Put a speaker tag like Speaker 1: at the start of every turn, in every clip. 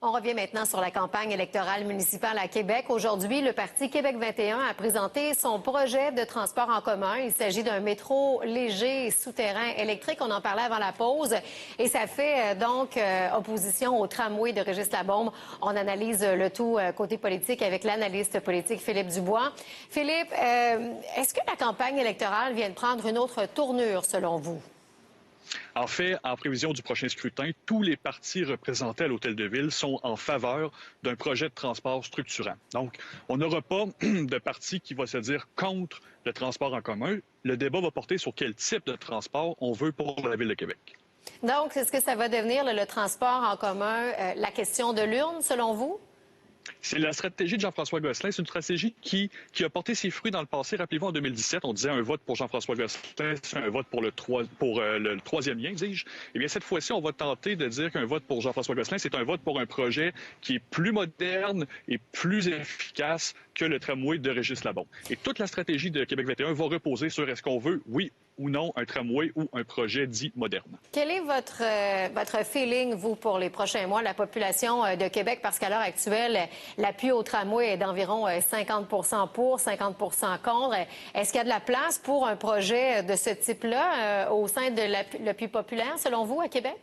Speaker 1: On revient maintenant sur la campagne électorale municipale à Québec. Aujourd'hui, le Parti Québec 21 a présenté son projet de transport en commun. Il s'agit d'un métro léger et souterrain électrique. On en parlait avant la pause. Et ça fait donc opposition au tramway de Régis Labaume. On analyse le tout côté politique avec l'analyste politique Philippe Dubois. Philippe, est-ce que la campagne électorale vient de prendre une autre tournure selon vous?
Speaker 2: En fait, en prévision du prochain scrutin, tous les partis représentés à l'Hôtel de Ville sont en faveur d'un projet de transport structurant. Donc, on n'aura pas de parti qui va se dire contre le transport en commun. Le débat va porter sur quel type de transport on veut pour la Ville de Québec.
Speaker 1: Donc, est-ce que ça va devenir le transport en commun la question de l'urne, selon vous?
Speaker 2: C'est la stratégie de Jean-François Gosselin. C'est une stratégie qui a porté ses fruits dans le passé. Rappelez-vous, en 2017, on disait un vote pour Jean-François Gosselin, c'est un vote pour le troisième lien, dis-je. Eh bien, cette fois-ci, on va tenter de dire qu'un vote pour Jean-François Gosselin, c'est un vote pour un projet qui est plus moderne et plus efficace que le tramway de Régis Labaume. Et toute la stratégie de Québec 21 va reposer sur est-ce qu'on veut, oui ou non, un tramway ou un projet dit moderne.
Speaker 1: Quel est votre feeling, vous, pour les prochains mois, la population de Québec? Parce qu'à l'heure actuelle, l'appui au tramway est d'environ 50 pour, 50 contre. Est-ce qu'il y a de la place pour un projet de ce type-là au sein de l'appui populaire, selon vous, à Québec?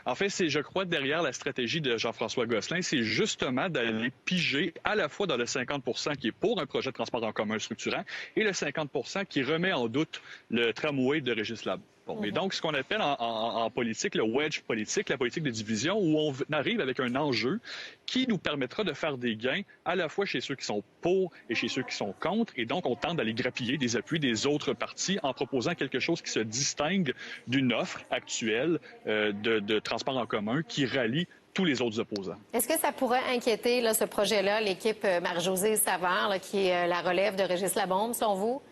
Speaker 2: En fait, c'est, je crois, derrière la stratégie de Jean-François Gosselin, c'est justement d'aller piger à la fois dans le 50 qui est pour un projet de transport en commun structurant et le 50 qui remet en doute le tramway de Régis Labaume. Et donc, ce qu'on appelle en politique le wedge politique, la politique de division, où on arrive avec un enjeu qui nous permettra de faire des gains à la fois chez ceux qui sont pour et chez ceux qui sont contre. Et donc, on tente d'aller grappiller des appuis des autres partis en proposant quelque chose qui se distingue d'une offre actuelle de transport en commun qui rallie tous les autres opposants.
Speaker 1: Est-ce que ça pourrait inquiéter là, ce projet-là, l'équipe Marie-Josée Savard, là, qui est la relève de Régis Labaume, selon vous?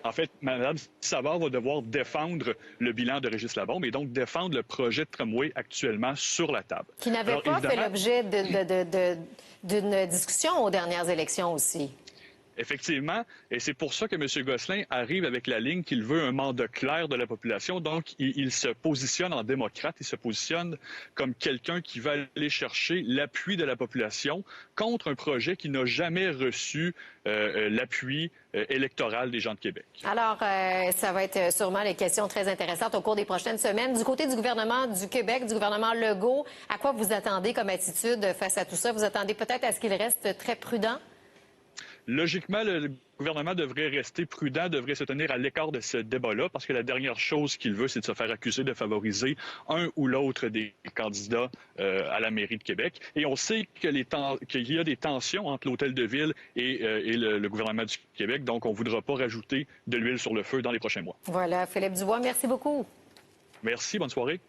Speaker 2: En fait, Mme Savard va devoir défendre le bilan de Régis Labaume et donc défendre le projet de tramway actuellement sur la table.
Speaker 1: Qui n'avait pas fait l'objet d'une discussion aux dernières élections aussi.
Speaker 2: Effectivement, et c'est pour ça que M. Gosselin arrive avec la ligne qu'il veut un mandat clair de la population. Donc, il se positionne en démocrate, il se positionne comme quelqu'un qui va aller chercher l'appui de la population contre un projet qui n'a jamais reçu l'appui électoral des gens de Québec.
Speaker 1: Alors, ça va être sûrement les questions très intéressantes au cours des prochaines semaines. Du côté du gouvernement du Québec, du gouvernement Legault, à quoi vous attendez comme attitude face à tout ça? Vous attendez peut-être à ce qu'il reste très prudent?
Speaker 2: Logiquement, le gouvernement devrait rester prudent, devrait se tenir à l'écart de ce débat-là, parce que la dernière chose qu'il veut, c'est de se faire accuser de favoriser un ou l'autre des candidats à la mairie de Québec. Et on sait qu'il y a des tensions entre l'Hôtel de Ville et le gouvernement du Québec, donc on ne voudra pas rajouter de l'huile sur le feu dans les prochains mois.
Speaker 1: Voilà, Philippe Dubois, merci beaucoup.
Speaker 2: Merci, bonne soirée.